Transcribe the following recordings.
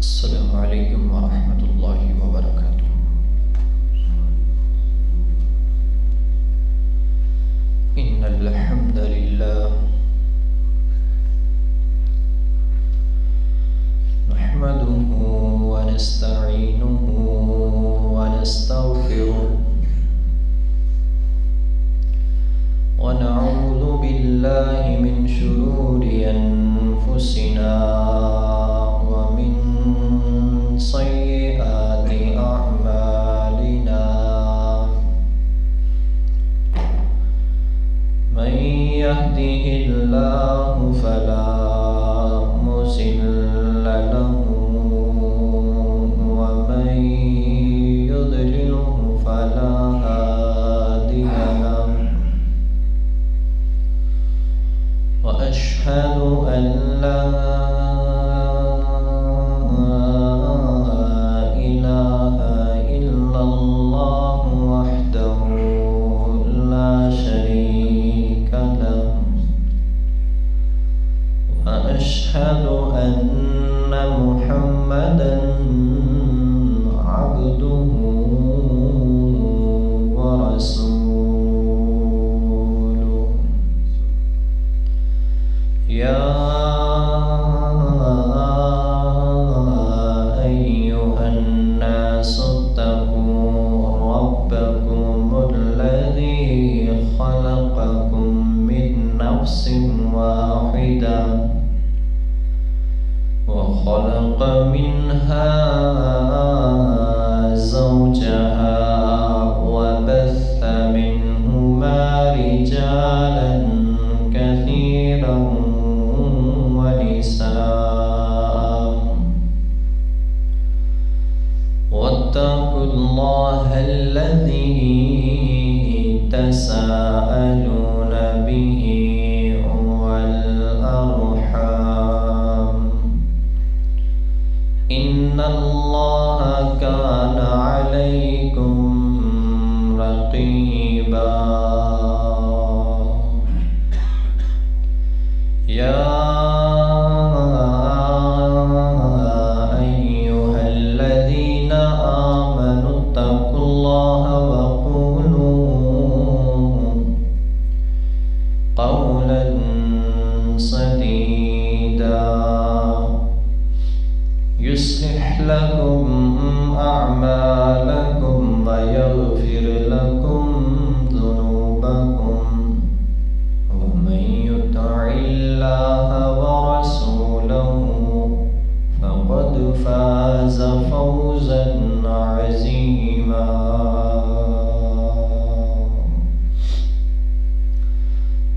السلام علیکم ورحمۃ اللہ وبرکاتہ۔ ان الحمد للہ نحمده ونستعینه ونستغفره ونعوذ باللہ من شرور انفسنا ومن سیئات اعمالنا من يهده الله فلا مضل له ومن يضلله فلا هادي له وأشهد أن لا إله إلا الله وحده لا شريك له وأشهد أن محمدا عبده ورسوله يا أيها الناس اتقوا ربكم الذي خلقكم من نفس واحدة وخلق منها زوجها وبث منهما رجالا كثيرا ونساء واتقوا الله الذي تساءلون به والأرحام إن الله كان عليكم رقيبا يا أيها الذين آمنوا اتقوا الله وقولوا قولا سديدا يصلح لكم أعمالكم ويغفر لكم ذنوبكم ومن يطع الله ورسوله فقد فاز فوزا عظيما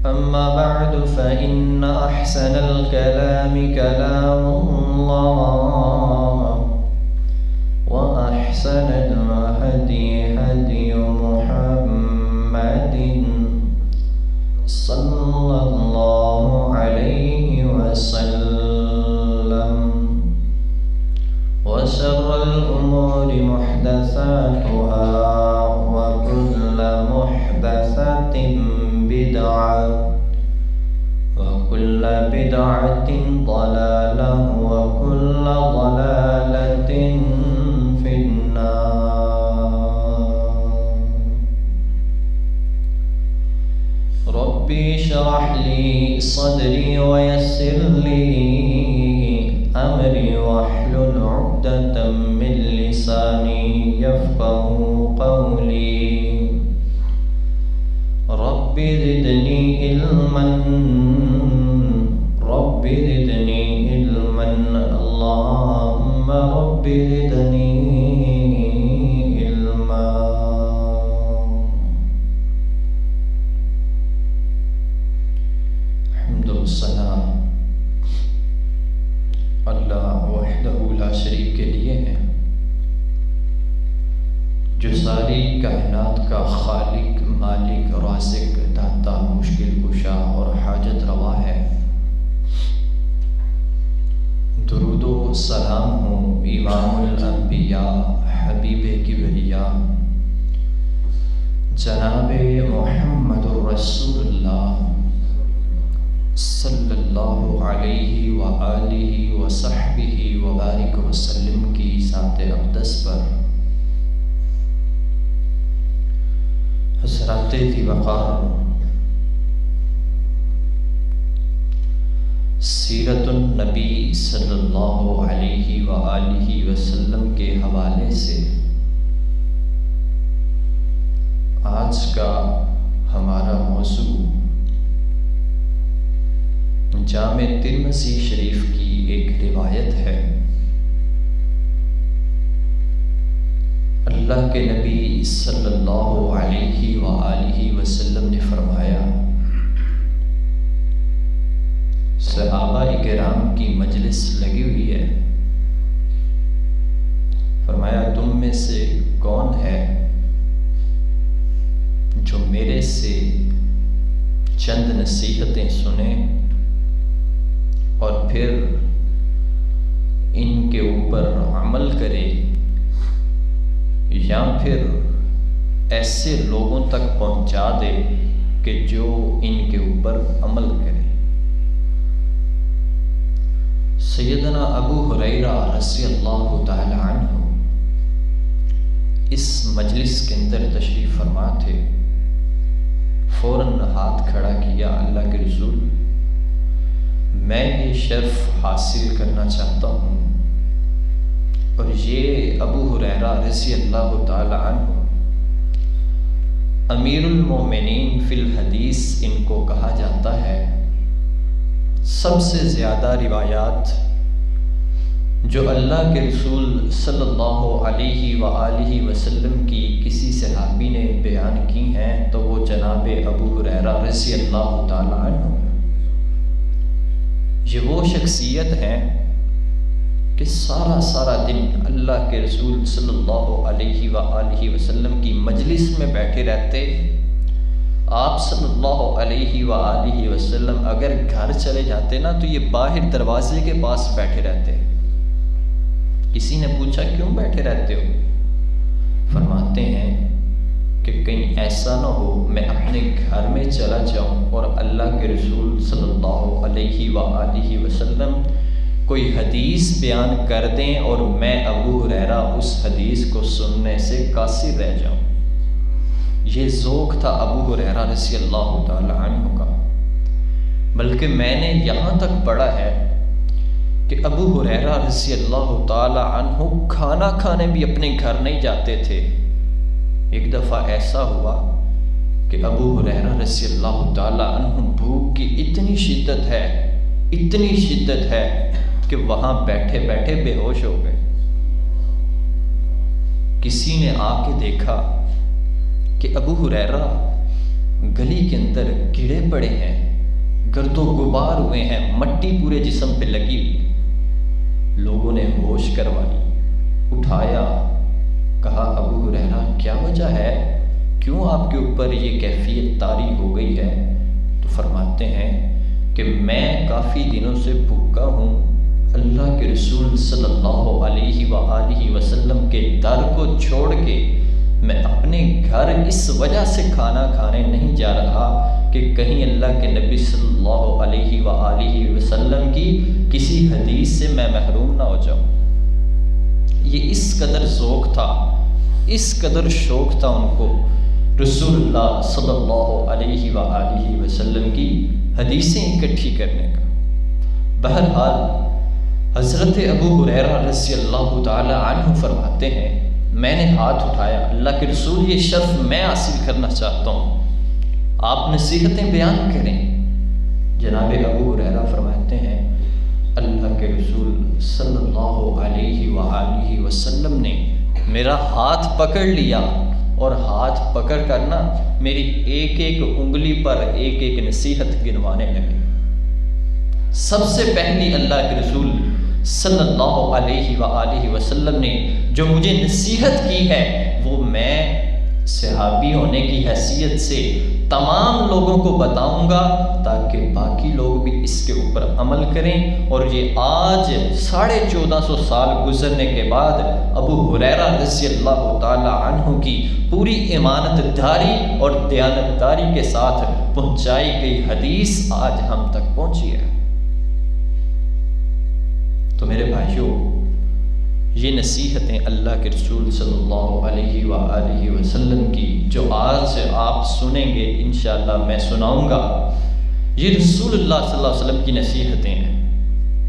أما بعد فإن أحسن الكلام كلام الله وأحسن الهدي هدي محمد صلى الله عليه وسلم وشر الأمور محدثاتها وكل محدثة بدعة وكل بدعة ضلالة وكل ضلالة في النار ربي اشرح لي صدري ويسر لي أمري واحلل عقدة من لساني يفقه قولي رب زدني علما رب زدني علما اللهم رب زدني علما حمد و ثنا اللہ وحدہ لا شریک کے لیے ہے جو ساری کائنات کا خالق مالک رازق داتا مشکل کشا اور حاجت روا ہے۔ درود و سلام ہو امام الانبیاء حبیب کبریا جناب محمد الرسول اللہ صلی اللہ علیہ وآلہ وصحبہ وبارک وسلم کی ذات اقدس پر حضرات ذی وقار سیرت النبی صلی اللہ علیہ وآلہ وسلم کے حوالے سے آج کا ہمارا موضوع جامع ترمذی شریف کی ایک روایت ہے۔ اللہ کے نبی صلی اللہ علیہ وآلہ وسلم نے فرمایا، صحابہ کرام کی مجلس لگی ہوئی ہے، فرمایا تم میں سے کون ہے جو میرے سے چند نصیحتیں سنیں اور پھر ان کے اوپر عمل کرے، یا پھر ایسے لوگوں تک پہنچا دے کہ جو ان کے اوپر عمل کرے۔ سیدنا ابو ہریرہ رضی اللہ تعالی عنہ اس مجلس کے اندر تشریف فرما تھے۔ فوراً ہاتھ کھڑا کیا، اللہ کے رسول میں یہ شرف حاصل کرنا چاہتا ہوں۔ اور یہ ابو ہریرہ رضی اللہ تعالی عنہ امیر المومنین فی الحدیث ان کو کہا جاتا ہے۔ سب سے زیادہ روایات جو اللہ کے رسول صلی اللہ علیہ وآلہ وسلم کی کسی صحابی نے بیان کی ہیں تو وہ جناب ابو ہریرہ رضی اللہ تعالی عنہ۔ یہ وہ شخصیت ہیں کہ سارا دن اللہ کے رسول صلی اللہ علیہ وآلہ وسلم کی مجلس میں بیٹھے رہتے۔ آپ صلی اللہ علیہ وآلہ وسلم اگر گھر چلے جاتے نا تو یہ باہر دروازے کے پاس بیٹھے رہتے۔ کسی نے پوچھا کیوں بیٹھے رہتے ہو؟ فرماتے ہیں کہ کہیں ایسا نہ ہو میں اپنے گھر میں چلا جاؤں اور اللہ کے رسول صلی اللہ علیہ وآلہ وسلم کوئی حدیث بیان کر دیں اور میں ابو ہریرہ اس حدیث کو سننے سے قاصر رہ جاؤں۔ یہ ذوق تھا ابو ہریرہ رضی اللہ تعالی عنہ کا۔ بلکہ میں نے یہاں تک پڑھا ہے کہ ابو ہریرہ رضی اللہ تعالی عنہ کھانا کھانے بھی اپنے گھر نہیں جاتے تھے۔ ایک دفعہ ایسا ہوا کہ ابو ہریرہ رضی اللہ تعالی عنہ بھوک کی اتنی شدت ہے کہ وہاں بیٹھے بیٹھے بے ہوش ہو گئے۔ کسی نے آ کے دیکھا کہ ابو ہریرہ گلی کے اندر کیڑے پڑے ہیں، گرد و غبار ہوئے ہیں، مٹی پورے جسم پہ لگی ہوئی۔ لوگوں نے ہوش کروائی، اٹھایا، کہا ابو ہریرہ کیا وجہ ہے، کیوں آپ کے اوپر یہ کیفیت طاری ہو گئی ہے؟ تو فرماتے ہیں کہ میں کافی دنوں سے بھوکا ہوں، اللہ کے رسول صلی اللہ علیہ وآلہ وسلم کے در کو چھوڑ کے میں اپنے گھر اس وجہ سے کھانا کھانے نہیں جا رہا کہ کہیں اللہ کے نبی صلی اللہ علیہ وآلہ وسلم کی کسی حدیث سے میں محروم نہ ہو جاؤں۔ یہ اس قدر ذوق تھا، اس قدر شوق تھا ان کو رسول اللہ صلی اللہ علیہ وآلہ وسلم کی حدیثیں اکٹھی کرنے کا۔ بہرحال حضرت ابو ہریرہ رضی اللہ تعالی عنہ فرماتے ہیں میں نے ہاتھ اٹھایا، اللہ کے رسول یہ شرف میں حاصل کرنا چاہتا ہوں، آپ نصیحتیں بیان کریں۔ جناب ابو ہریرہ فرماتے ہیں اللہ کے رسول صلی اللہ علیہ وآلہ وسلم نے میرا ہاتھ پکڑ لیا اور ہاتھ پکڑ کر نا میری ایک ایک انگلی پر ایک ایک نصیحت گنوانے لگے۔ سب سے پہلی اللہ کے رسول صلی اللہ علیہ وآلہ وسلم نے جو مجھے نصیحت کی ہے وہ میں صحابی ہونے کی حیثیت سے تمام لوگوں کو بتاؤں گا تاکہ باقی لوگ بھی اس کے اوپر عمل کریں۔ اور یہ آج 1450 سال گزرنے کے بعد ابو ہریرہ رضی اللہ تعالی عنہ کی پوری امانت داری اور دیانت داری کے ساتھ پہنچائی گئی حدیث آج ہم تک پہنچی ہے۔ تو میرے بھائیوں، یہ نصیحتیں اللہ کے رسول صلی اللہ علیہ وآلہ وسلم کی جو آج سے آپ سنیں گے انشاءاللہ میں سناؤں گا، یہ رسول اللہ صلی اللہ علیہ وسلم کی نصیحتیں ہیں،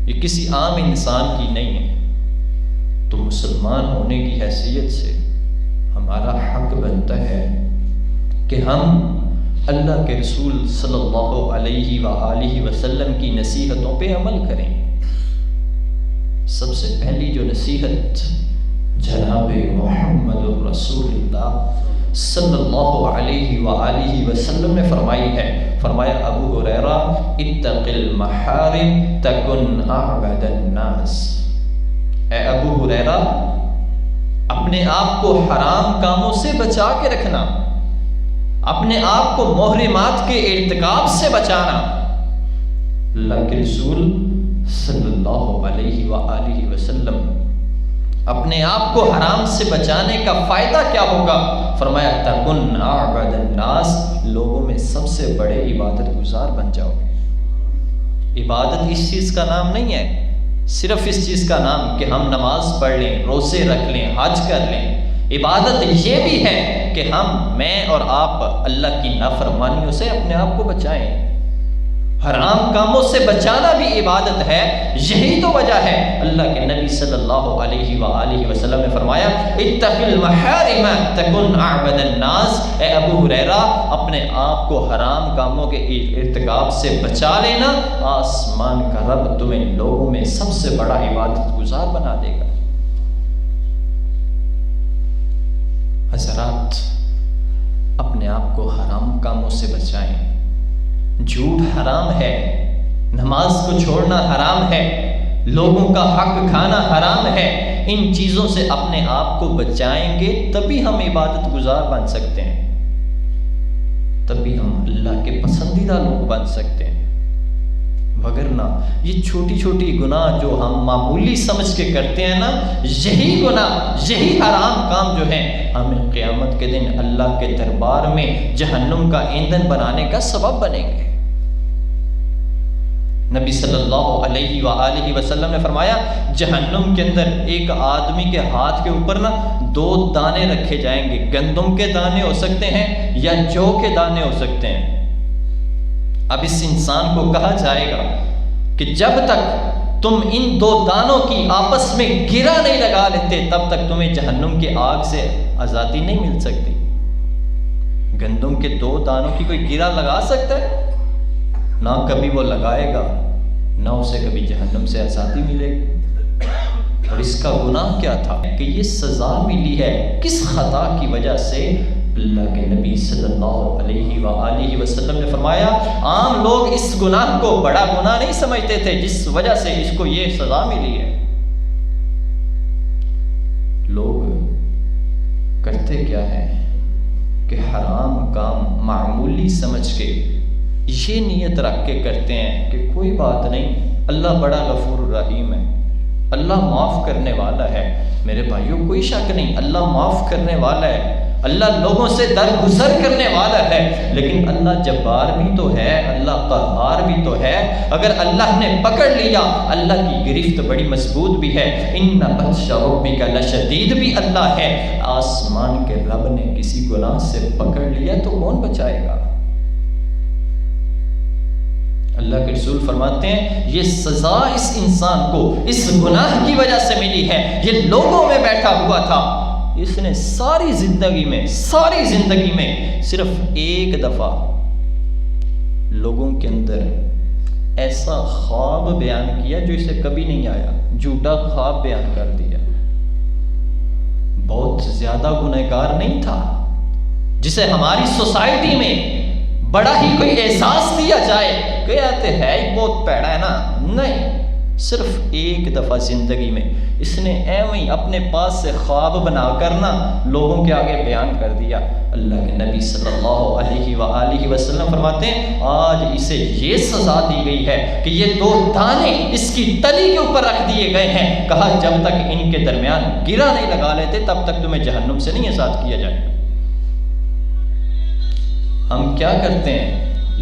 یہ کسی عام انسان کی نہیں ہیں۔ تو مسلمان ہونے کی حیثیت سے ہمارا حق بنتا ہے کہ ہم اللہ کے رسول صلی اللہ علیہ وآلہ وسلم کی نصیحتوں پہ عمل کریں۔ سب سے پہلی جو نصیحت جناب محمد رسول اللہ صلی اللہ علیہ وآلہ وسلم نے فرمائی ہے، فرمایا ابو ہریرہ اتق المحارم تکن اعبد الناس۔ اے ابو ہریرہ، اپنے آپ کو حرام کاموں سے بچا کے رکھنا، اپنے آپ کو محرمات کے ارتکاب سے بچانا۔ اللہ کے رسول صلی اللہ علیہ وآلہ وسلم اپنے آپ کو حرام سے بچانے کا فائدہ کیا ہوگا؟ فرمایا تکن اعبد الناس، لوگوں میں سب سے بڑے عبادت گزار بن جاؤ۔ عبادت اس چیز کا نام نہیں ہے، صرف اس چیز کا نام کہ ہم نماز پڑھ لیں، روزے رکھ لیں، حج کر لیں۔ عبادت یہ بھی ہے کہ میں اور آپ اللہ کی نافرمانیوں سے اپنے آپ کو بچائیں، حرام کاموں سے بچانا بھی عبادت ہے۔ یہی تو وجہ ہے اللہ کے نبی صلی اللہ علیہ وآلہ وسلم نے فرمایا اتق المحارم تکن اعبد الناس۔ اے ابو ہریرہ، اپنے آپ کو حرام کاموں کے ارتکاب سے بچا لینا، آسمان کا رب تمہیں لوگوں میں سب سے بڑا عبادت گزار بنا دے گا۔ حضرات، اپنے آپ کو حرام کاموں سے بچائیں۔ جھوٹ حرام ہے، نماز کو چھوڑنا حرام ہے، لوگوں کا حق کھانا حرام ہے۔ ان چیزوں سے اپنے آپ کو بچائیں گے تبھی ہم عبادت گزار بن سکتے ہیں، تبھی ہم اللہ کے پسندیدہ لوگ بن سکتے ہیں۔ وگرنہ یہ چھوٹی چھوٹی گناہ جو ہم معمولی سمجھ کے کرتے ہیں نا، یہی گناہ، یہی حرام کام جو ہیں ہمیں قیامت کے دن اللہ کے دربار میں جہنم کا ایندھن بنانے کا سبب بنیں گے۔ نبی صلی اللہ علیہ وآلہ وسلم نے فرمایا جہنم کے اندر ایک آدمی کے ہاتھ کے اوپر 2 دانے رکھے جائیں گے، گندم کے دانے ہو سکتے ہیں یا جو کے دانے ہو سکتے ہیں۔ اب اس انسان کو کہا جائے گا کہ جب تک تم ان 2 دانوں کی آپس میں گرا نہیں لگا لیتے تب تک تمہیں جہنم کے آگ سے آزادی نہیں مل سکتی۔ گندم کے 2 دانوں کی کوئی گرا لگا سکتا ہے؟ نہ کبھی وہ لگائے گا، نہ اسے کبھی جہنم سے آزادی ملے گی۔ اور اس کا گناہ کیا تھا کہ یہ سزا ملی ہے کس خطا کی وجہ سے؟ اللہ کے نبی صلی اللہ علیہ وآلہ وسلم نے فرمایا عام لوگ اس گناہ کو بڑا گناہ نہیں سمجھتے تھے جس وجہ سے اس کو یہ سزا ملی ہے۔ لوگ کرتے کیا ہے کہ حرام کام معمولی سمجھ کے یہ نیت رکھ کے کرتے ہیں کہ کوئی بات نہیں، اللہ بڑا غفور رحیم ہے، اللہ معاف کرنے والا ہے۔ میرے بھائیوں، کوئی شک نہیں، اللہ معاف کرنے والا ہے، اللہ لوگوں سے درگزر کرنے والا ہے، لیکن اللہ جبار بھی تو ہے، اللہ قہار بھی تو ہے۔ اگر اللہ نے پکڑ لیا، اللہ کی گرفت بڑی مضبوط بھی ہے۔ ان بطش ربک لشدید بھی اللہ ہے۔ آسمان کے رب نے کسی گناہ سے پکڑ لیا تو کون بچائے گا؟ اللہ کے رسول فرماتے ہیں یہ سزا اس انسان کو اس گناہ کی وجہ سے ملی ہے۔ یہ لوگوں میں بیٹھا ہوا تھا، اس نے ساری زندگی میں صرف ایک دفعہ لوگوں کے اندر ایسا خواب بیان کیا جو اسے کبھی نہیں آیا، جھوٹا خواب بیان کر دیا۔ بہت زیادہ گنہگار نہیں تھا جسے ہماری سوسائٹی میں بڑا ہی کوئی احساس دیا جائے کہ ہے ہی بہت پیڑا ہے نا، نہیں، صرف ایک دفعہ زندگی میں اس نے ایویں اپنے پاس سے خواب بنا کر نا لوگوں کے آگے بیان کر دیا۔ اللہ کے نبی صلی اللہ علیہ وآلہ وسلم فرماتے ہیں آج اسے یہ سزا دی گئی ہے کہ یہ 2 دانے اس کی تلی کے اوپر رکھ دیے گئے ہیں، کہا جب تک ان کے درمیان گرا نہیں لگا لیتے تب تک تمہیں جہنم سے نہیں آزاد کیا جائے گا۔ ہم کیا کرتے ہیں،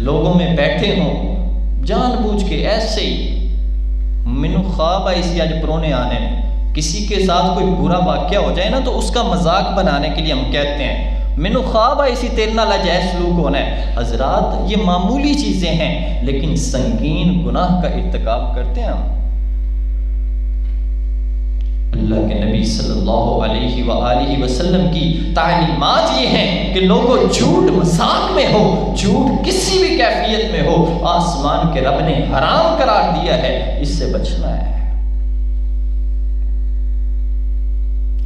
لوگوں میں بیٹھے ہوں جان بوجھ کے ایسے ہی، مینو خواب آئی سی اج پرونے آنے نے، کسی کے ساتھ کوئی برا واقعہ ہو جائے نا تو اس کا مذاق بنانے کے لیے ہم کہتے ہیں مینو خواب آئی سی تیرے نال ناجائز سلوک ہونا ہے۔ حضرات یہ معمولی چیزیں ہیں لیکن سنگین گناہ کا ارتکاب کرتے ہیں ہم۔ اللہ کے نبی صلی اللہ علیہ وآلہ وسلم کی تعلیمات یہ ہیں کہ لوگوں جھوٹ مذاق میں ہو، جھوٹ کسی بھی کیفیت میں ہو، آسمان کے رب نے حرام قرار دیا ہے، اس سے بچنا ہے۔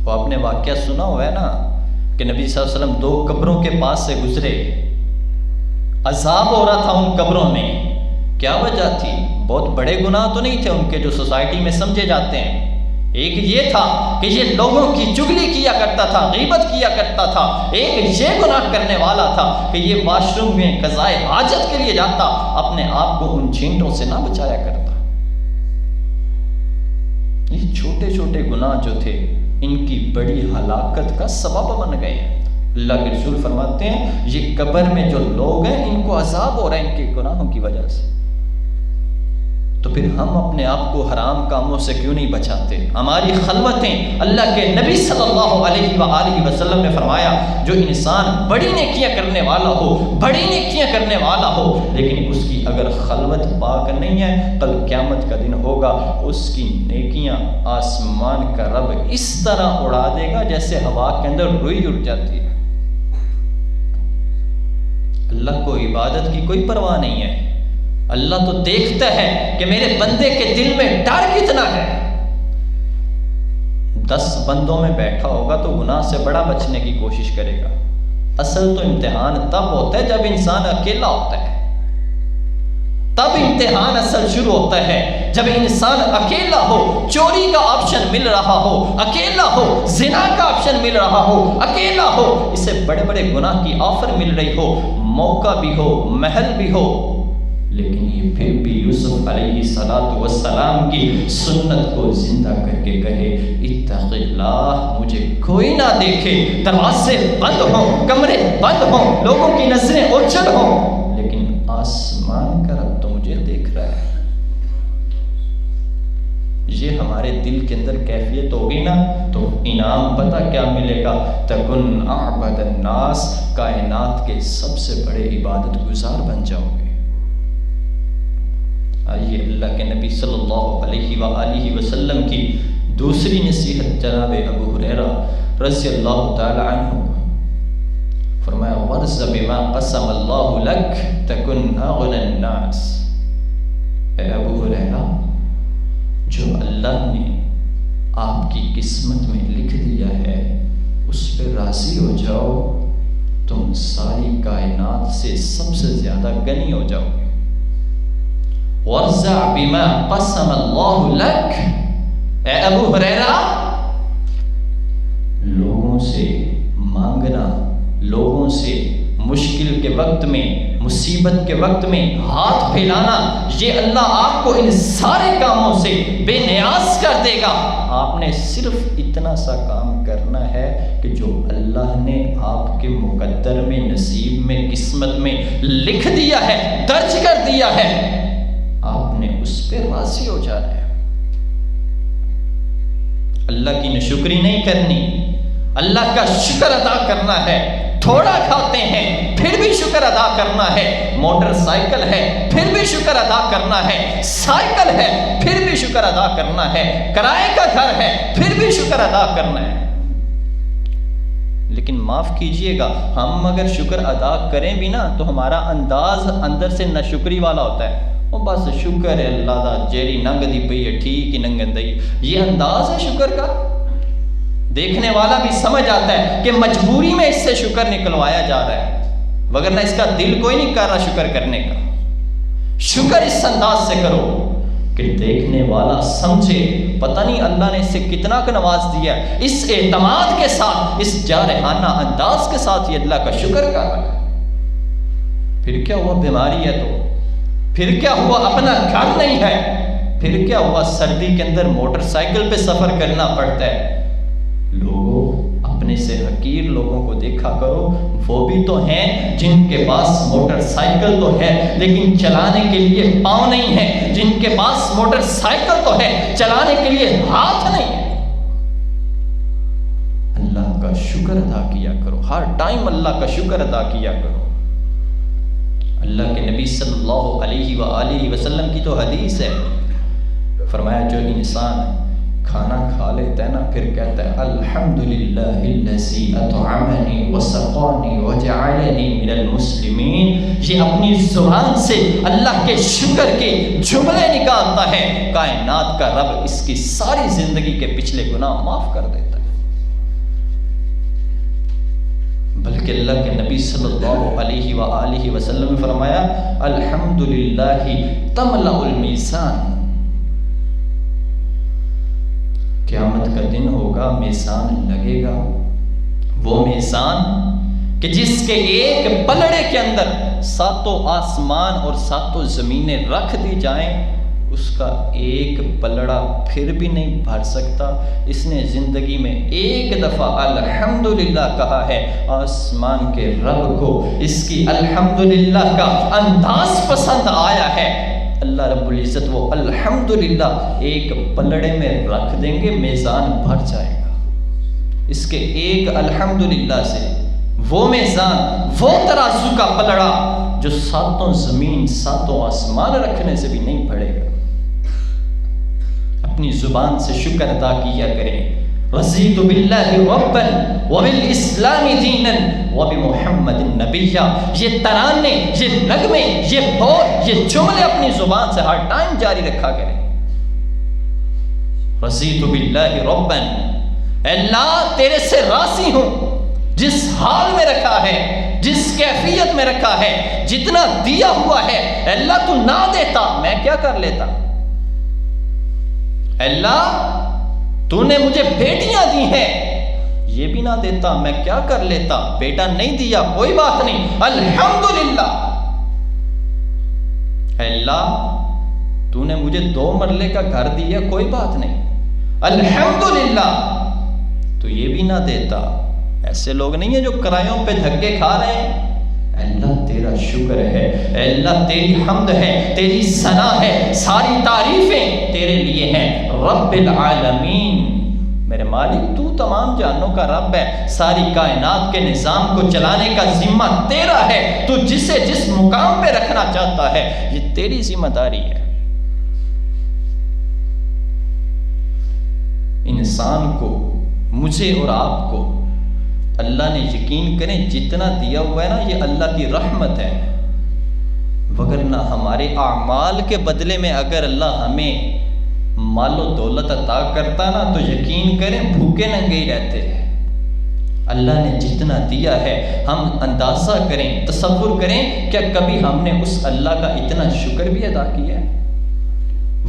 وہ آپ نے واقعہ سنا ہوا ہے نا کہ نبی صلی اللہ علیہ وسلم 2 قبروں کے پاس سے گزرے، عذاب ہو رہا تھا ان قبروں میں، کیا وجہ تھی؟ بہت بڑے گناہ تو نہیں تھے ان کے جو سوسائٹی میں سمجھے جاتے ہیں، ایک یہ تھا کہ یہ لوگوں کی چگلی کیا کرتا تھا، غیبت کیا کرتا تھا، ایک یہ گناہ کرنے والا تھا کہ یہ واش روم میں قضائے حاجت کے لیے جاتا، اپنے آپ کو ان چھینٹوں سے نہ بچایا کرتا۔ یہ چھوٹے چھوٹے گناہ جو تھے ان کی بڑی ہلاکت کا سبب بن گئے ہیں۔ اللہ کے رسول فرماتے ہیں یہ قبر میں جو لوگ ہیں ان کو عذاب ہو رہا ہے ان کے گناہوں کی وجہ سے، تو پھر ہم اپنے آپ کو حرام کاموں سے کیوں نہیں بچاتے؟ ہماری خلوتیں، اللہ کے نبی صلی اللہ علیہ وآلہ وسلم نے فرمایا جو انسان بڑی نیکیاں کرنے والا ہو، بڑی نیکیاں کرنے والا ہو لیکن اس کی اگر خلوت پاک نہیں ہے، کل قیامت کا دن ہوگا اس کی نیکیاں آسمان کا رب اس طرح اڑا دے گا جیسے ہوا کے اندر روئی اڑ جاتی ہے۔ اللہ کو عبادت کی کوئی پرواہ نہیں ہے، اللہ تو دیکھتا ہے کہ میرے بندے کے دل میں ڈر کتنا ہے۔ 10 بندوں میں بیٹھا ہوگا تو گناہ سے بڑا بچنے کی کوشش کرے گا۔ اصل تو امتحان تب ہوتا ہے جب انسان اکیلا ہوتا ہے، تب امتحان اصل شروع ہوتا ہے جب انسان اکیلا ہو، چوری کا آپشن مل رہا ہو، اکیلا ہو، زنا کا آپشن مل رہا ہو، اکیلا ہو، اسے بڑے بڑے گناہ کی آفر مل رہی ہو، موقع بھی ہو، محل بھی ہو، لیکن یہ پھر بھی یوسف علیہ السلام کی سنت کو زندہ کر کے کہے اتق اللہ، مجھے کوئی نہ دیکھے، دروازے بند ہوں، کمرے بند ہوں، لوگوں کی نظریں اوچھل ہوں، لیکن آسمان کا رب تو مجھے دیکھ رہا ہے۔ یہ ہمارے دل کے اندر کیفیت ہوگی نا تو انعام پتہ کیا ملے گا؟ تکن اعبد الناس، کائنات کے سب سے بڑے عبادت گزار بن جاؤ گے۔ آئیے اللہ کے نبی صلی اللہ علیہ وآلہ وسلم کی دوسری نصیحت جناب ابو ہریرہ رضی اللہ تعالی عنہ، فرمایا وَرْضَ بِمَا قَسَمَ اللَّهُ لَكَ تَكُنْ أَغْنَى النَّاسِ۔ اے ابو ہریرہ، جو اللہ نے آپ کی قسمت میں لکھ دیا ہے اس پہ راضی ہو جاؤ، تم ساری کائنات سے سب سے زیادہ غنی ہو جاؤ گے۔ وَارْضَعْ بِمَا قَسَمَ اللَّهُ لَكَ، اے ابو ہریرہ، لوگوں سے مانگنا، لوگوں سے مشکل کے وقت میں، مصیبت کے وقت میں ہاتھ پھیلانا، یہ اللہ آپ کو ان سارے کاموں سے بے نیاز کر دے گا۔ آپ نے صرف اتنا سا کام کرنا ہے کہ جو اللہ نے آپ کے مقدر میں، نصیب میں، قسمت میں لکھ دیا ہے، درج کر دیا ہے، آپ نے اس پہ راضی ہو جانا ہے۔ اللہ کی ناشکری نہیں کرنی، اللہ کا شکر ادا کرنا ہے۔ تھوڑا کھاتے ہیں پھر بھی شکر ادا کرنا ہے، موٹر سائیکل ہے پھر بھی شکر ادا کرنا ہے، سائیکل ہے پھر بھی شکر ادا کرنا ہے، کرائے کا گھر ہے پھر بھی شکر ادا کرنا ہے۔ لیکن معاف کیجئے گا، ہم اگر شکر ادا کریں بھی نا تو ہمارا انداز اندر سے ناشکری والا ہوتا ہے، وہ بس شکر ہے اللہ دا جیری ننگ دی پئی ہے ٹھیک ہی ننگن دی، یہ انداز ہے شکر کا۔ دیکھنے والا بھی سمجھ آتا ہے کہ مجبوری میں اس سے شکر نکلوایا جا رہا ہے، وگرنہ اس کا دل کوئی نہیں کر رہا شکر کرنے کا۔ شکر اس انداز سے کرو کہ دیکھنے والا سمجھے پتہ نہیں اللہ نے اسے کتنا کا نواز دیا ہے، اس اعتماد کے ساتھ، اس جارحانہ انداز کے ساتھ یہ اللہ کا شکر کر رہا ہے۔ پھر کیا ہوا بیماری ہے تو، پھر کیا ہوا اپنا گھر نہیں ہے، پھر کیا ہوا سردی کے اندر موٹر سائیکل پہ سفر کرنا پڑتا ہے۔ لوگوں اپنے سے حقیر لوگوں کو دیکھا کرو، وہ بھی تو ہیں جن کے پاس موٹر سائیکل تو ہے لیکن چلانے کے لیے پاؤں نہیں ہے، جن کے پاس موٹر سائیکل تو ہے چلانے کے لیے ہاتھ نہیں ہے۔ اللہ کا شکر ادا کیا کرو، ہر ٹائم اللہ کا شکر ادا کیا کرو۔ اللہ کے نبی صلی اللہ علیہ وآلہ وسلم کی تو حدیث ہے، فرمایا جو انسان کھانا کھا لیتا ہے نا پھر کہتا ہے الحمدللہ الذی اطعمنی وسقانی وجعلنی من المسلمین، یہ اپنی زبان سے اللہ کے شکر کے جملے نکالتا ہے، کائنات کا رب اس کی ساری زندگی کے پچھلے گناہ معاف کر دیتا ہے۔ بلکہ اللہ کے نبی صلی اللہ علیہ وآلہ وسلم نے فرمایا الحمدللہ تملأ المیزان، قیامت کا دن ہوگا میزان لگے گا، وہ میزان کہ جس کے ایک پلڑے کے اندر ساتوں آسمان اور ساتوں زمینیں رکھ دی جائیں، اس کا ایک پلڑا پھر بھی نہیں بھر سکتا۔ اس نے زندگی میں ایک دفعہ الحمدللہ کہا ہے، آسمان کے رب کو اس کی الحمدللہ کا انداز پسند آیا ہے، اللہ رب العزت وہ الحمدللہ ایک پلڑے میں رکھ دیں گے، میزان بھر جائے گا۔ اس کے ایک الحمدللہ سے وہ میزان، وہ ترازو کا پلڑا جو ساتوں زمین ساتوں آسمان رکھنے سے بھی نہیں بڑھے گا۔ اپنی زبان سے شکر ادا کیا کریں، رضیت باللہ ربا وبالاسلام دینا وبمحمد نبیا۔ یہ ترانے، یہ نغمے، یہ بول، یہ جملے اپنی زبان سے ہر ٹائم جاری رکھا کریں۔ رضیت باللہ ربا، اللہ تیرے سے راضی ہوں، جس حال میں رکھا ہے، جس کیفیت میں رکھا ہے، جتنا دیا ہوا ہے، اللہ تو نہ دیتا میں کیا کر لیتا؟ اللہ تو نے مجھے بیٹیاں دی ہیں، یہ بھی نہ دیتا میں کیا کر لیتا؟ بیٹا نہیں دیا کوئی بات نہیں، الحمدللہ۔ اللہ تو نے مجھے 2 مرلے کا گھر دیا کوئی بات نہیں، الحمدللہ۔ تو یہ بھی نہ دیتا، ایسے لوگ نہیں ہیں جو کرایوں پہ دھکے کھا رہے ہیں۔ اللہ تیرا شکر ہے، اللہ تیری حمد ہے، تیری ثنا ہے، ساری تعریفیں تیرے لیے ہیں۔ رب العالمین، میرے مالک تو تمام جہانوں کا رب ہے، ساری کائنات کے نظام کو چلانے کا ذمہ تیرا ہے، تو جسے جس مقام پہ رکھنا چاہتا ہے یہ تیری ذمہ داری ہے۔ انسان کو، مجھے اور آپ کو اللہ نے یقین کریں جتنا دیا ہوا ہے نا یہ اللہ کی رحمت ہے، وگرنہ ہمارے اعمال کے بدلے میں اگر اللہ ہمیں مال و دولت عطا کرتا نا تو یقین کریں بھوکے ننگے ہی رہتے ہیں۔ اللہ نے جتنا دیا ہے ہم اندازہ کریں، تصور کریں، کیا کبھی ہم نے اس اللہ کا اتنا شکر بھی ادا کیا ہے؟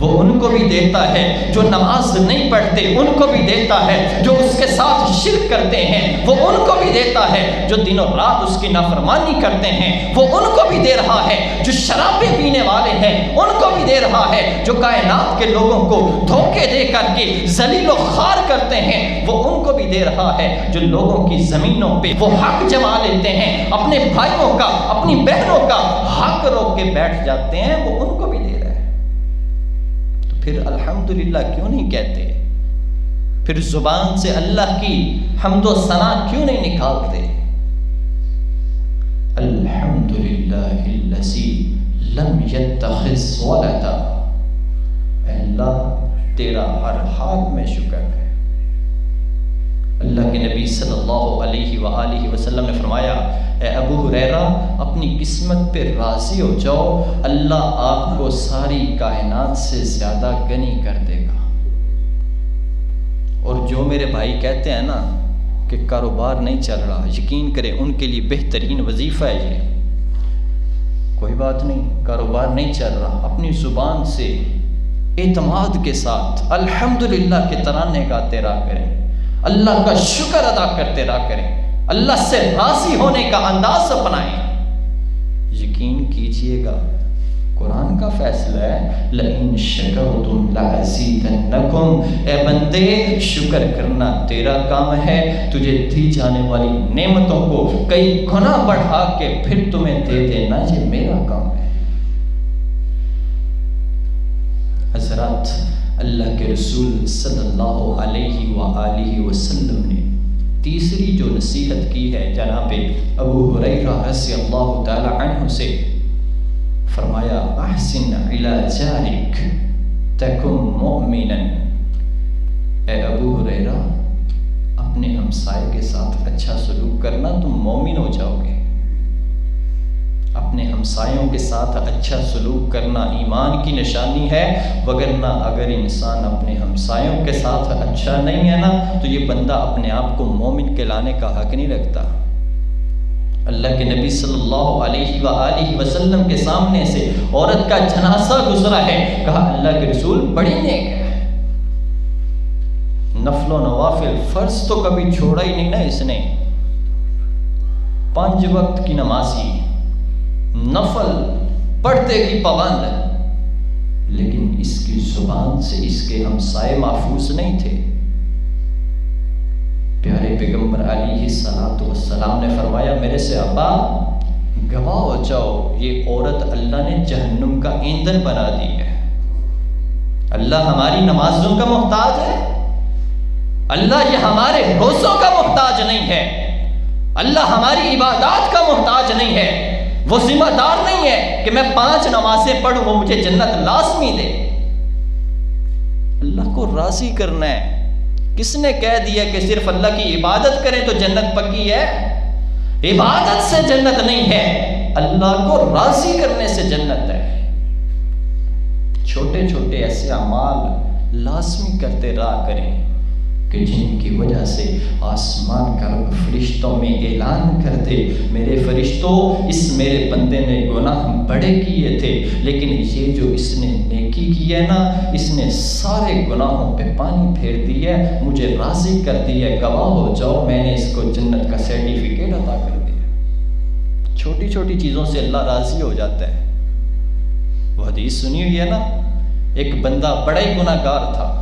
وہ ان کو بھی دیتا ہے جو نماز نہیں پڑھتے، ان کو بھی دیتا ہے جو اس کے ساتھ شرک کرتے ہیں، وہ ان کو بھی دیتا ہے جو دن و رات اس کی نافرمانی کرتے ہیں، وہ ان کو بھی دے رہا ہے جو شرابیں پینے والے ہیں، ان کو بھی دے رہا ہے جو کائنات کے لوگوں کو دھوکے دے کر کے ذلیل و خوار کرتے ہیں، وہ ان کو بھی دے رہا ہے جو لوگوں کی زمینوں پہ وہ حق جما لیتے ہیں، اپنے بھائیوں کا، اپنی بہنوں کا حق روک کے بیٹھ جاتے ہیں، وہ ان کو بھی دے رہا ہے۔ پھر الحمدللہ کیوں نہیں کہتے؟ پھر زبان سے اللہ کی حمد و ثنا کیوں نہیں نکالتے؟ الحمدللہ الذی لم یتخذ ولدا، اللہ تیرا ہر حال میں شکر ہے۔ اللہ کے نبی صلی اللہ علیہ وآلہ وسلم نے فرمایا، اے ابو ہریرہ اپنی قسمت پہ راضی ہو جاؤ، اللہ آپ کو ساری کائنات سے زیادہ غنی کر دے گا۔ اور جو میرے بھائی کہتے ہیں نا کہ کاروبار نہیں چل رہا، یقین کریں ان کے لیے بہترین وظیفہ ہے یہ۔ کوئی بات نہیں، کاروبار نہیں چل رہا، اپنی زبان سے اعتماد کے ساتھ الحمدللہ کے ترانے گاتے رہا کریں، اللہ کا شکر ادا کرتے رہا کریں، اللہ سے راضی ہونے کا انداز اپنائیں۔ یقین کیجئے گا قرآن کا فیصلہ ہے، لَإِن شَكَرْتُمْ لَأَزِيدَنَّكُمْ، اے بندے شکر کرنا تیرا کام ہے، تجھے دی جانے والی نعمتوں کو کئی گنا بڑھا کے پھر تمہیں دے دینا یہ میرا کام ہے۔ حضرات، اللہ کے رسول صلی اللہ علیہ وآلہ وسلم نے تیسری جو نصیحت کی ہے جناب ابو ہریرہ رضی اللہ تعالی عنہ سے، فرمایا احسن الی جارک تکن مؤمنا، اے ابو ہریرہ اپنے ہمسائے کے ساتھ اچھا سلوک کرنا تم مومن ہو جاؤ گے۔ اپنے ہمسایوں کے ساتھ اچھا سلوک کرنا ایمان کی نشانی ہے، وگرنہ اگر انسان اپنے ہمسایوں کے ساتھ اچھا نہیں ہے نا تو یہ بندہ اپنے آپ کو مومن کہلانے کا حق نہیں رکھتا۔ اللہ کے نبی صلی اللہ علیہ وآلہ وسلم کے سامنے سے عورت کا جنازہ گزرا ہے، کہا اللہ کے رسول بڑی نیک ہے، نفل و نوافل فرض تو کبھی چھوڑا ہی نہیں نا اس نے، 5 وقت کی نمازی، نفل پڑھتے کی پابند، لیکن اس کی زبان سے اس کے ہمسائے محفوظ نہیں تھے۔ پیارے پیغمبر علیہ السلام نے فرمایا میرے سے ابا گواہ ہو جاؤ، یہ عورت اللہ نے جہنم کا ایندھن بنا دی ہے۔ اللہ ہماری نمازوں کا محتاج ہے، اللہ یہ ہمارے روزوں کا محتاج نہیں ہے، اللہ ہماری عبادات کا محتاج نہیں ہے، وہ ذمہ دار نہیں ہے کہ میں 5 نمازیں پڑھوں وہ مجھے جنت لازمی دے۔ اللہ کو راضی کرنا ہے۔ کس نے کہہ دیا کہ صرف اللہ کی عبادت کریں تو جنت پکی ہے؟ عبادت سے جنت نہیں ہے، اللہ کو راضی کرنے سے جنت ہے۔ چھوٹے چھوٹے ایسے اعمال لازمی کرتے رہا کریں کہ جن کی وجہ سے آسمان کا رب فرشتوں میں اعلان کر دے، میرے فرشتوں اس میرے بندے نے گناہ بڑے کیے تھے، لیکن یہ جو اس نے نیکی کی ہے نا، اس نے سارے گناہوں پہ پانی پھیر دیا ہے، مجھے راضی کر دیا ہے، گواہ ہو جاؤ میں نے اس کو جنت کا سرٹیفکیٹ عطا کر دیا۔ چھوٹی چھوٹی چیزوں سے اللہ راضی ہو جاتا ہے۔ وہ حدیث سنی ہوئی ہے نا، ایک بندہ بڑا ہی گناہ گار تھا،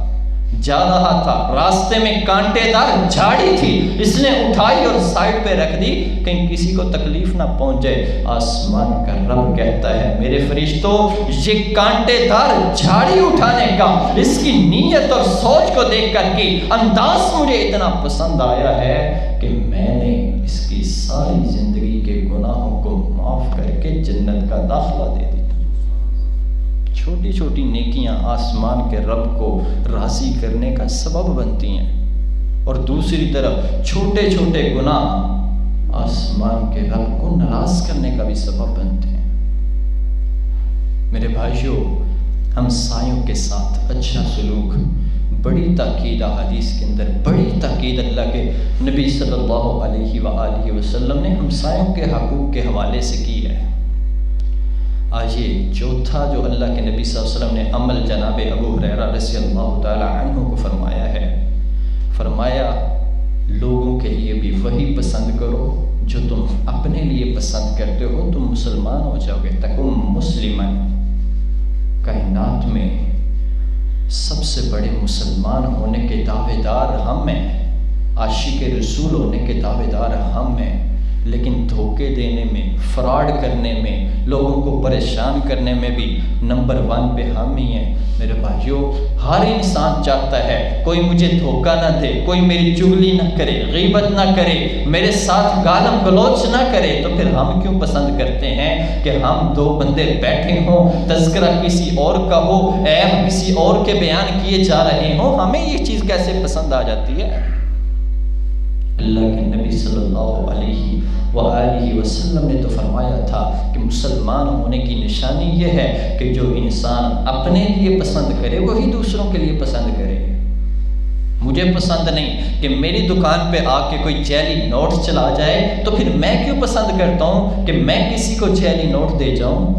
جا رہا تھا، راستے میں کانٹے دار جھاڑی تھی، اس نے اٹھائی اور سائڈ پہ رکھ دی کہیں کسی کو تکلیف نہ پہنچ جائے۔ آسمان کا رب کہتا ہے میرے فرشتوں یہ کانٹے دار جھاڑی اٹھانے کا اس کی نیت اور سوچ کو دیکھ کر کے انداز مجھے اتنا پسند آیا ہے کہ میں نے اس کی ساری زندگی کے گناہوں کو معاف کر کے جنت کا داخلہ دے دیا۔ چھوٹی چھوٹی نیکیاں آسمان کے رب کو راضی کرنے کا سبب بنتی ہیں، اور دوسری طرف چھوٹے چھوٹے گناہ آسمان کے رب کو ناراض کرنے کا بھی سبب بنتے ہیں۔ میرے بھائیوں، ہمسایوں کے ساتھ اچھا سلوک بڑی تاکید حدیث کے اندر، بڑی تاکید اللہ کے نبی صلی اللہ علیہ وآلہ وسلم نے ہمسایوں کے حقوق کے حوالے سے کی ہے۔ آئیے چوتھا جو اللہ کے نبی صلی اللہ علیہ وسلم نے عمل جناب ابو ہریرہ رضی اللہ تعالی عنہ کو فرمایا ہے، فرمایا لوگوں کے لیے بھی وہی پسند کرو جو تم اپنے لیے پسند کرتے ہو، تم مسلمان ہو جاؤ گے۔ تکم مسلمن، کائنات میں سب سے بڑے مسلمان ہونے کے دعوے دار ہم ہیں، عاشق رسول ہونے کے دعوے دار ہم ہیں، لیکن دھوکے دینے میں، فراڈ کرنے میں، لوگوں کو پریشان کرنے میں بھی نمبر 1 پہ ہم ہی ہیں۔ میرے بھائیوں، ہر انسان چاہتا ہے کوئی مجھے دھوکہ نہ دے، کوئی میری چغلی نہ کرے، غیبت نہ کرے، میرے ساتھ گالم گلوچ نہ کرے، تو پھر ہم کیوں پسند کرتے ہیں کہ ہم 2 بندے بیٹھے ہوں، تذکرہ کسی اور کا ہو، عیب کسی اور کے بیان کیے جا رہے ہوں، ہمیں یہ چیز کیسے پسند آ جاتی ہے؟ اللہ کے نبی صلی اللہ علیہ وآلہ وسلم نے تو فرمایا تھا کہ مسلمان ہونے کی نشانی یہ ہے کہ جو انسان اپنے لیے پسند کرے وہی دوسروں کے لیے پسند کرے۔ مجھے پسند نہیں کہ میری دکان پہ آ کے کوئی جعلی نوٹ چلا جائے، تو پھر میں کیوں پسند کرتا ہوں کہ میں کسی کو جعلی نوٹ دے جاؤں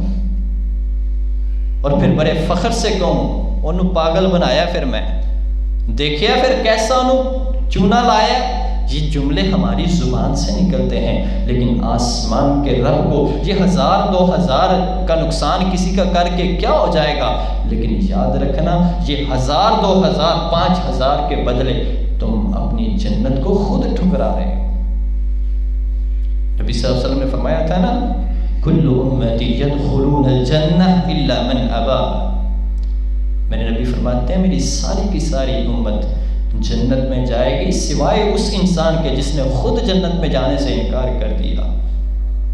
اور پھر بڑے فخر سے کہوں انہوں پاگل بنایا پھر میں دیکھیا پھر کیسا انہوں چونا لایا. یہ جملے ہماری زبان سے نکلتے ہیں لیکن آسمان کے رب کو یہ 1000 2000 کا نقصان کسی کا کر کے کیا ہو جائے گا. لیکن یاد رکھنا یہ 1000 2000 5000 کے بدلے تم اپنی جنت کو خود ٹھکرا رہے ہو. نبی صلی اللہ علیہ وسلم نے فرمایا تھا نا کل امتی یدخلون الجنہ الا من ابا. میرے نبی فرماتے ہیں میری ساری کی ساری امت جنت میں جائے گی سوائے اس انسان کے جس نے خود جنت میں جانے سے انکار کر دیا.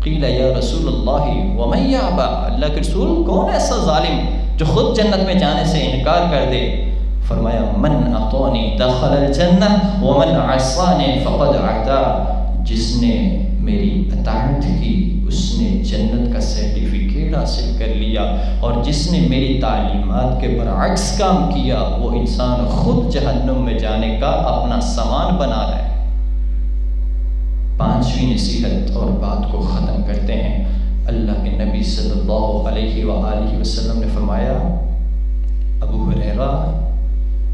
قیل یا رسول اللہ ومن یابا. اللہ کے رسول کون ایسا ظالم جو خود جنت میں جانے سے انکار کر دے. فرمایا من اطاعنی دخل الجنہ ومن عصانی فقد عدا. جس نے میری اطاعت کی اس نے جنت کا سرٹیفکیٹ حاصل کر لیا اور جس نے میری تعلیمات کے برعکس کام کیا وہ انسان خود جہنم میں جانے کا اپنا سامان بنا رہا ہے. 5ویں نصیحت اور بات کو ختم کرتے ہیں. اللہ کے نبی صلی اللہ علیہ وآلہ وسلم نے فرمایا ابو ہریرہ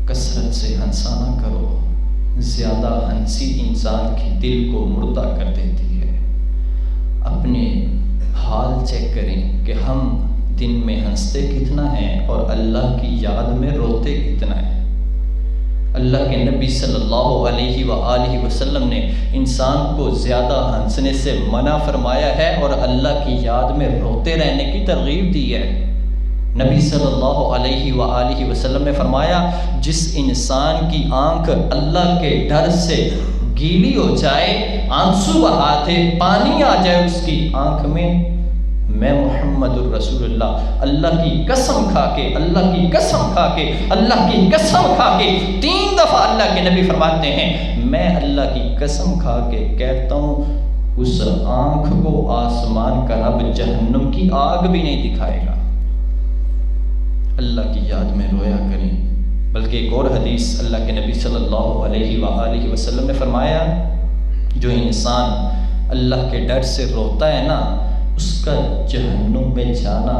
کثرت سے ہنسا نہ کرو. زیادہ ہنسی انسان کے دل کو مردہ کر دیتی ہے. اپنے حال چیک کریں کہ ہم دن میں ہنستے کتنا ہیں اور اللہ کی یاد میں روتے کتنا ہیں. اللہ کے نبی صلی اللہ علیہ وآلہ وسلم نے انسان کو زیادہ ہنسنے سے منع فرمایا ہے اور اللہ کی یاد میں روتے رہنے کی ترغیب دی ہے. نبی صلی اللہ علیہ وآلہ وسلم نے فرمایا جس انسان کی آنکھ اللہ کے ڈر سے گیلی ہو جائے آنسو بہاتے پانی آ جائے اس کی آنکھ میں محمد الرسول اللہ کی قسم کھا کے اللہ کی قسم کھا کے اللہ کی قسم کھا کے 3 دفعہ اللہ کے نبی فرماتے ہیں میں اللہ کی قسم کھا کے کہتا ہوں اس آنکھ کو آسمان کا رب جہنم کی آگ بھی نہیں دکھائے گا. اللہ کی یاد میں رویا کریں. بلکہ ایک اور حدیث اللہ کے نبی صلی اللہ علیہ وآلہ وسلم نے فرمایا جو انسان اللہ کے ڈر سے روتا ہے نا اس کا جہنم میں جانا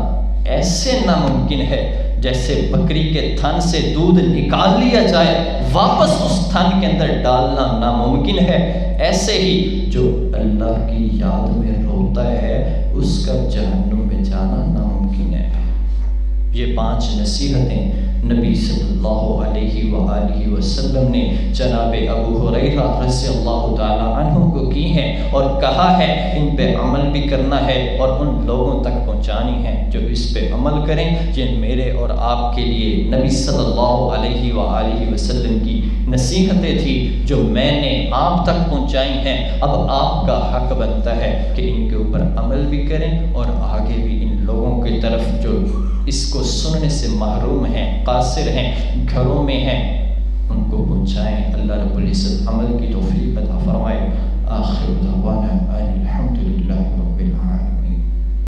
ایسے ناممکن ہے جیسے بکری کے تھن سے دودھ نکال لیا جائے واپس اس تھن کے اندر ڈالنا ناممکن ہے. ایسے ہی جو اللہ کی یاد میں روتا ہے اس کا جہنم میں جانا ناممکن ہے. یہ 5 نصیحتیں نبی صلی اللہ علیہ وآلہ وسلم نے جناب ابو ہریرہ رضی اللہ تعالی عنہ کو کی ہیں اور کہا ہے ان پہ عمل بھی کرنا ہے اور ان لوگوں تک پہنچانی ہے جو اس پہ عمل کریں. یہ میرے اور آپ کے لیے نبی صلی اللہ علیہ وآلہ وسلم کی نصیحتیں تھی جو میں نے آپ تک پہنچائی ہیں. اب آپ کا حق بنتا ہے کہ ان کے اوپر عمل بھی کریں اور آگے بھی ان لوگوں کی طرف جو اس کو سننے سے محروم ہیں قاصر ہیں گھروں میں ہیں ان کو پہنچائیں. اللہ رب العزت عمل کی توفیق عطا فرمائے. آخر دعوانا الحمدللہ رب العالمین.